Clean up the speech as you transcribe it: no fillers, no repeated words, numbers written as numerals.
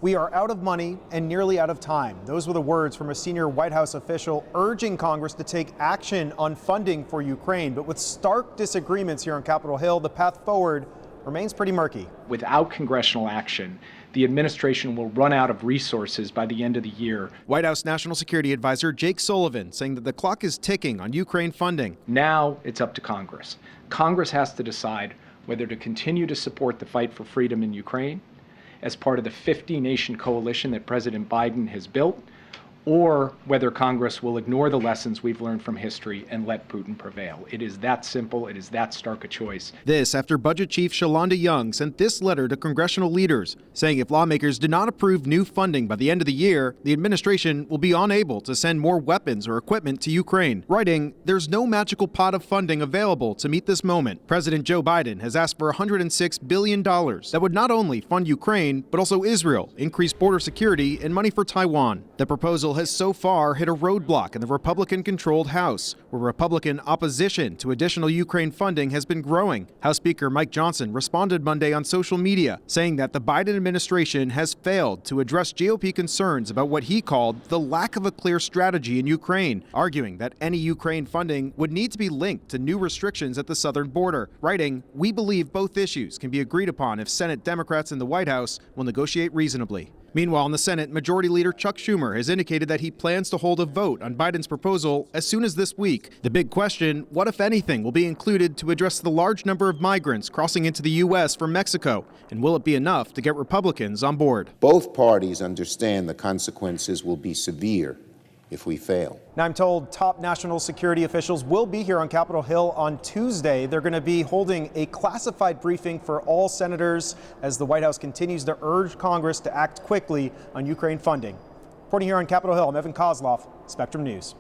"We are out of money and nearly out of time." Those were the words from a senior White House official urging Congress to take action on funding for Ukraine. But with stark disagreements here on Capitol Hill, the path forward remains pretty murky. Without congressional action, the administration will run out of resources by the end of the year. White House National Security Advisor Jake Sullivan saying that the clock is ticking on Ukraine funding. Now it's up to Congress. Congress has to decide whether to continue to support the fight for freedom in Ukraine as part of the 50-nation coalition that President Biden has built, or whether Congress will ignore the lessons we've learned from history and let Putin prevail. It is that simple. It is that stark a choice. This after Budget Chief Shalonda Young sent this letter to congressional leaders, saying if lawmakers do not approve new funding by the end of the year, the administration will be unable to send more weapons or equipment to Ukraine. Writing, "There's no magical pot of funding available to meet this moment. President Joe Biden has asked for $106 billion that would not only fund Ukraine, but also Israel, increase border security, and money for Taiwan." The proposal has so far hit a roadblock in the Republican-controlled House, where Republican opposition to additional Ukraine funding has been growing. House Speaker Mike Johnson responded Monday on social media, saying that the Biden administration has failed to address GOP concerns about what he called the lack of a clear strategy in Ukraine, arguing that any Ukraine funding would need to be linked to new restrictions at the southern border. Writing, "We believe both issues can be agreed upon if Senate Democrats in the White House will negotiate reasonably." Meanwhile, in the Senate, Majority Leader Chuck Schumer has indicated that he plans to hold a vote on Biden's proposal as soon as this week. The big question, what if anything will be included to address the large number of migrants crossing into the U.S. from Mexico? And will it be enough to get Republicans on board? Both parties understand the consequences will be severe if we fail. Now, I'm told top national security officials will be here on Capitol Hill on Tuesday. They're going to be holding a classified briefing for all senators as the White House continues to urge Congress to act quickly on Ukraine funding. Reporting here on Capitol Hill, I'm Evan Koslof, Spectrum News.